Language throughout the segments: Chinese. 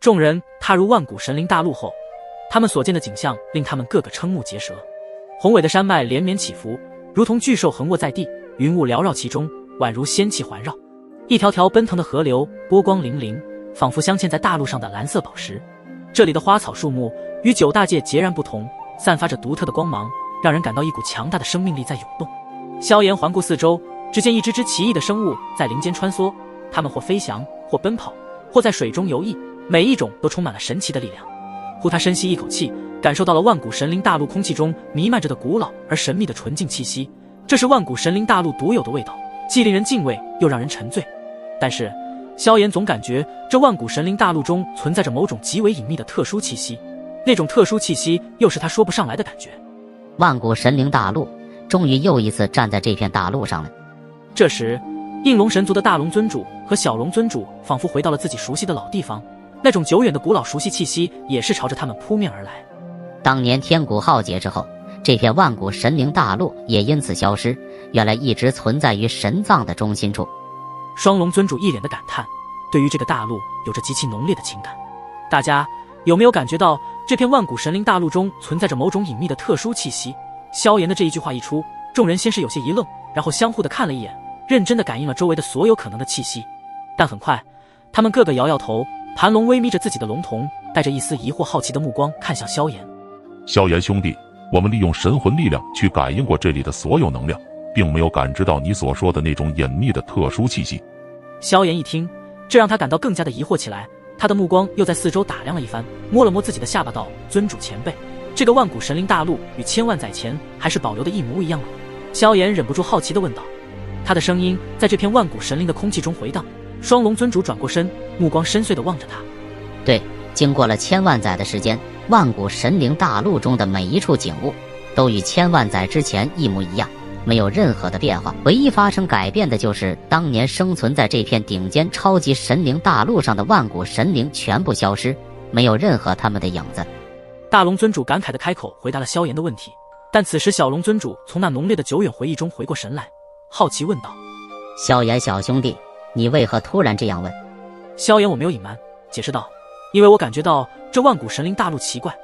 众人踏入万古神灵大陆后，他们所见的景象令他们个个瞠目结舌。宏伟的山脉连绵起伏，如同巨兽横卧在地，云雾缭绕其中，宛如仙气环绕。一条条奔腾的河流波光粼粼，仿佛镶嵌在大陆上的蓝色宝石。这里的花草树木与九大界截然不同，散发着独特的光芒，让人感到一股强大的生命力在涌动。萧炎环顾四周，只见一只只奇异的生物在林间穿梭，它们或飞翔，或奔跑，或在水中游弋，每一种都充满了神奇的力量。呼，他深吸一口气，感受到了万古神灵大陆空气中弥漫着的古老而神秘的纯净气息，这是万古神灵大陆独有的味道，既令人敬畏，又让人沉醉。但是萧炎总感觉这万古神灵大陆中存在着某种极为隐秘的特殊气息，那种特殊气息又是他说不上来的感觉。万古神灵大陆终于又一次站在这片大陆上了。这时应龙神族的大龙尊主和小龙尊主仿佛回到了自己熟悉的老地方，那种久远的古老熟悉气息也是朝着他们扑面而来。当年天古浩劫之后，这片万古神灵大陆也因此消失，原来一直存在于神藏的中心处。双龙尊主一脸的感叹，对于这个大陆有着极其浓烈的情感。大家有没有感觉到这片万古神灵大陆中存在着某种隐秘的特殊气息？萧炎的这一句话一出，众人先是有些一愣，然后相互的看了一眼，认真的感应了周围的所有可能的气息。但很快他们个个摇摇头，盘龙微眯着自己的龙瞳，带着一丝疑惑好奇的目光看向萧炎。萧炎兄弟，我们利用神魂力量去感应过这里的所有能量，并没有感知到你所说的那种隐秘的特殊气息。萧炎一听，这让他感到更加的疑惑起来，他的目光又在四周打量了一番，摸了摸自己的下巴道：尊主前辈，这个万古神灵大陆与千万载前还是保留的一模一样吗？萧炎忍不住好奇地问道。他的声音在这片万古神灵的空气中回荡。双龙尊主转过身，目光深邃地望着他。对，经过了千万载的时间，万古神灵大陆中的每一处景物都与千万载之前一模一样，没有任何的变化，唯一发生改变的就是当年生存在这片顶尖超级神灵大陆上的万古神灵全部消失，没有任何他们的影子。大龙尊主感慨地开口回答了萧炎的问题，但此时小龙尊主从那浓烈的久远回忆中回过神来，好奇问道：萧炎小兄弟，你为何突然这样问？萧炎我没有隐瞒，解释道：因为我感觉到这万古神灵大陆奇怪，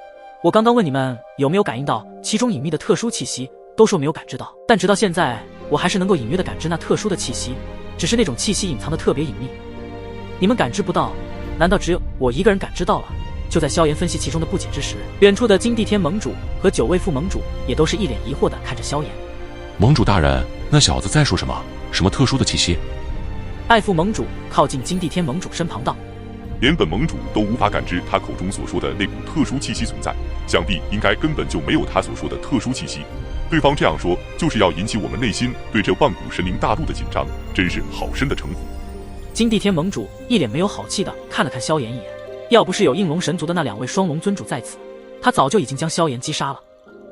我刚刚问你们有没有感应到其中隐秘的特殊气息，都说没有感知到，但直到现在我还是能够隐约地感知那特殊的气息，只是那种气息隐藏得特别隐秘，你们感知不到，难道只有我一个人感知到了？就在萧炎分析其中的不解之时，远处的金地天盟主和九位副盟主也都是一脸疑惑地看着萧炎。盟主大人，那小子在说什么？什么特殊的气息？爱副盟主靠近金地天盟主身旁道：连本盟主都无法感知他口中所说的那股特殊气息存在，想必应该根本就没有他所说的特殊气息。对方这样说，就是要引起我们内心对这万古神灵大陆的紧张，真是好深的城府。金地天盟主一脸没有好气地看了看萧炎一眼，要不是有应龙神族的那两位双龙尊主在此，他早就已经将萧炎击杀了。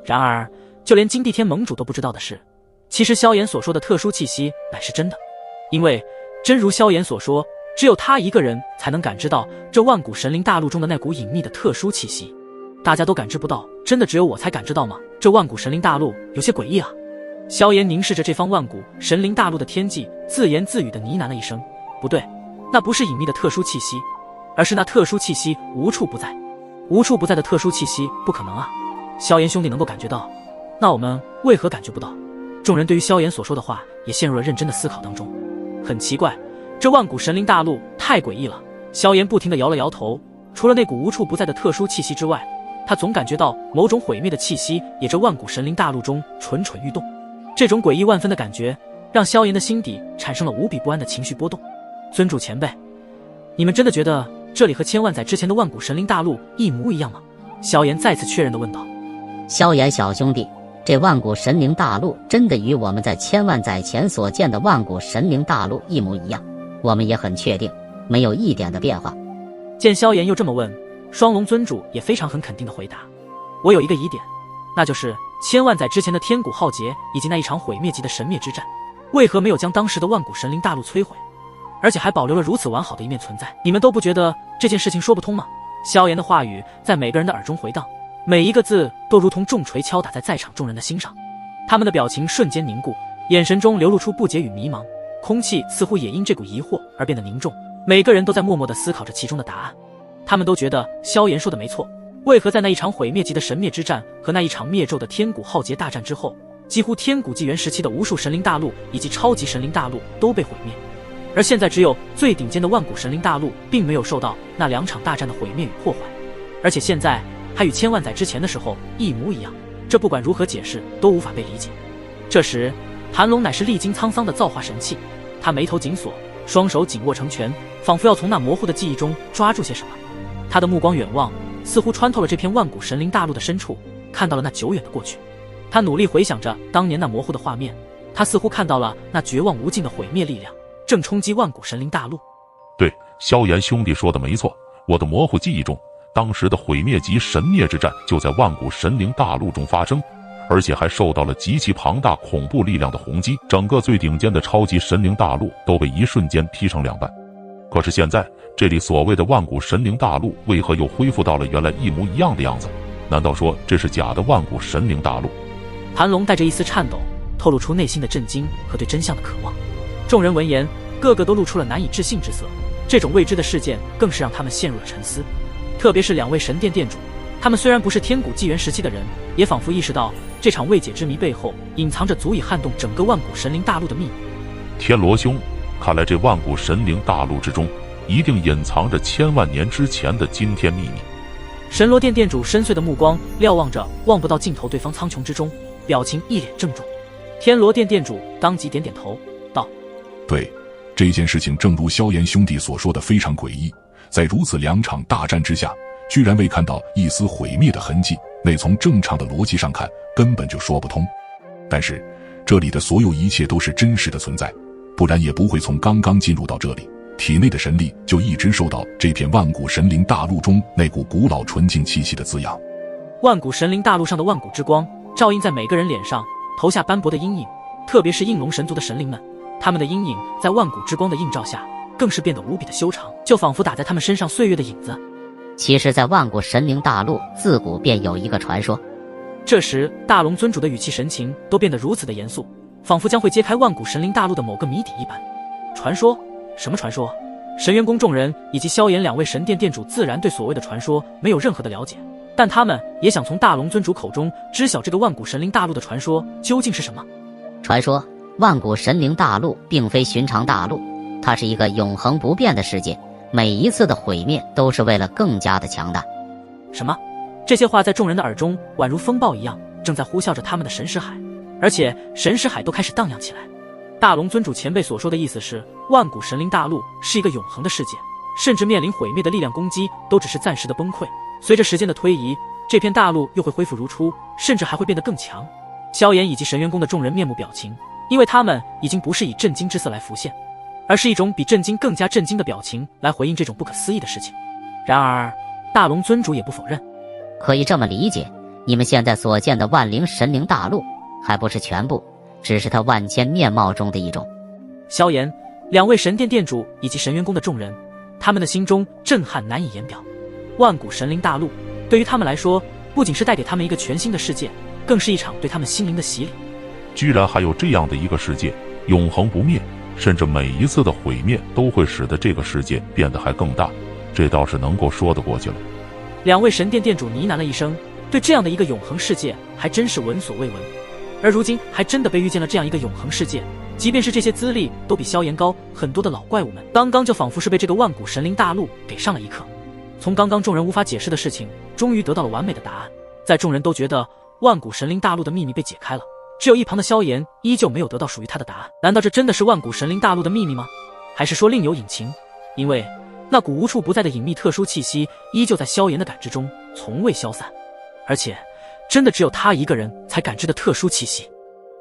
然而就连金地天盟主都不知道的是，其实萧炎所说的特殊气息乃是真的，因为真如萧炎所说，只有他一个人才能感知到这万古神灵大陆中的那股隐秘的特殊气息，大家都感知不到，真的只有我才感知到吗？这万古神灵大陆有些诡异啊。萧炎凝视着这方万古神灵大陆的天际，自言自语地呢喃了一声：不对，那不是隐秘的特殊气息，而是那特殊气息无处不在。无处不在的特殊气息不可能啊，萧炎兄弟能够感觉到，那我们为何感觉不到？众人对于萧炎所说的话也陷入了认真的思考当中。很奇怪，这万古神灵大陆太诡异了。萧炎不停地摇了摇头，除了那股无处不在的特殊气息之外，他总感觉到某种毁灭的气息也这万古神灵大陆中蠢蠢欲动。这种诡异万分的感觉让萧炎的心底产生了无比不安的情绪波动。尊主前辈，你们真的觉得这里和千万载之前的万古神灵大陆一模一样吗？萧炎再次确认地问道。萧炎小兄弟，这万古神灵大陆真的与我们在千万载前所见的万古神灵大陆一模一样，我们也很确定，没有一点的变化。见萧炎又这么问，双龙尊主也非常很肯定地回答：我有一个疑点，那就是千万载之前的天古浩劫以及那一场毁灭级的神灭之战，为何没有将当时的万古神灵大陆摧毁，而且还保留了如此完好的一面存在？你们都不觉得这件事情说不通吗？萧炎的话语在每个人的耳中回荡，每一个字都如同重锤敲打在场众人的心上。他们的表情瞬间凝固，眼神中流露出不解与迷茫，空气似乎也因这股疑惑而变得凝重，每个人都在默默地思考着其中的答案。他们都觉得萧炎说的没错。为何在那一场毁灭级的神灭之战和那一场灭纣的天古浩劫大战之后，几乎天古纪元时期的无数神灵大陆以及超级神灵大陆都被毁灭，而现在只有最顶尖的万古神灵大陆并没有受到那2场大战的毁灭与破坏，而且现在还与千万载之前的时候一模一样，这不管如何解释都无法被理解。这时谭龙乃是历经沧桑的造化神器，他眉头紧锁，双手紧握成拳，仿佛要从那模糊的记忆中抓住些什么。他的目光远望，似乎穿透了这片万古神灵大陆的深处，看到了那久远的过去。他努力回想着当年那模糊的画面，他似乎看到了那绝望无尽的毁灭力量正冲击万古神灵大陆。对，萧炎兄弟说的没错，我的模糊记忆中，当时的毁灭级神灭之战就在万古神灵大陆中发生，而且还受到了极其庞大恐怖力量的轰击，整个最顶尖的超级神灵大陆都被一瞬间劈成2半。可是现在这里所谓的万古神灵大陆为何又恢复到了原来一模一样的样子？难道说这是假的万古神灵大陆？谭龙带着一丝颤抖，透露出内心的震惊和对真相的渴望。众人闻言，个个都露出了难以置信之色，这种未知的事件更是让他们陷入了沉思。特别是2位神殿殿主，他们虽然不是天古纪元时期的人，也仿佛意识到这场未解之谜背后隐藏着足以撼动整个万古神灵大陆的秘密。天罗兄，看来这万古神灵大陆之中一定隐藏着千万年之前的惊天秘密。神罗殿殿主深邃的目光瞭望着望不到尽头对方苍穹之中，表情一脸郑重。天罗殿殿主当即点点头道：对，这件事情正如萧炎兄弟所说的非常诡异，在如此2场大战之下，居然未看到一丝毁灭的痕迹，那从正常的逻辑上看根本就说不通。但是这里的所有一切都是真实的存在，不然也不会从刚刚进入到这里，体内的神力就一直受到这片万古神灵大陆中那股古老纯净气息的滋养。万古神灵大陆上的万古之光照映在每个人脸上，投下斑驳的阴影，特别是应龙神族的神灵们，他们的阴影在万古之光的映照下更是变得无比的修长，就仿佛打在他们身上岁月的影子。其实在万古神灵大陆自古便有一个传说。这时大龙尊主的语气神情都变得如此的严肃，仿佛将会揭开万古神灵大陆的某个谜底一般。传说？什么传说？神元宫众人以及萧炎2位神殿殿主自然对所谓的传说没有任何的了解，但他们也想从大龙尊主口中知晓这个万古神灵大陆的传说究竟是什么。传说万古神灵大陆并非寻常大陆，它是一个永恒不变的世界，每一次的毁灭都是为了更加的强大。什么？这些话在众人的耳中宛如风暴一样，正在呼啸着他们的神识海，而且神识海都开始荡漾起来。大龙尊主前辈所说的意思是，万古神灵大陆是一个永恒的世界，甚至面临毁灭的力量攻击都只是暂时的崩溃，随着时间的推移，这片大陆又会恢复如初，甚至还会变得更强。萧炎以及神元宫的众人面目表情，因为他们已经不是以震惊之色来浮现，而是一种比震惊更加震惊的表情来回应这种不可思议的事情。然而大龙尊主也不否认，可以这么理解，你们现在所见的万灵神灵大陆还不是全部，只是它万千面貌中的一种。萧炎2位神殿殿主以及神元宫的众人，他们的心中震撼难以言表。万古神灵大陆对于他们来说，不仅是带给他们一个全新的世界，更是一场对他们心灵的洗礼。居然还有这样的一个世界，永恒不灭，甚至每一次的毁灭都会使得这个世界变得还更大，这倒是能够说得过去了。2位神殿殿主呢喃了一声，对这样的一个永恒世界还真是闻所未闻，而如今还真的被遇见了这样一个永恒世界。即便是这些资历都比萧炎高很多的老怪物们，刚刚就仿佛是被这个万古神灵大陆给上了一课。从刚刚众人无法解释的事情，终于得到了完美的答案。在众人都觉得万古神灵大陆的秘密被解开了，只有一旁的萧炎依旧没有得到属于他的答案。难道这真的是万古神灵大陆的秘密吗？还是说另有隐情？因为那股无处不在的隐秘特殊气息依旧在萧炎的感知中从未消散，而且真的只有他一个人才感知的特殊气息。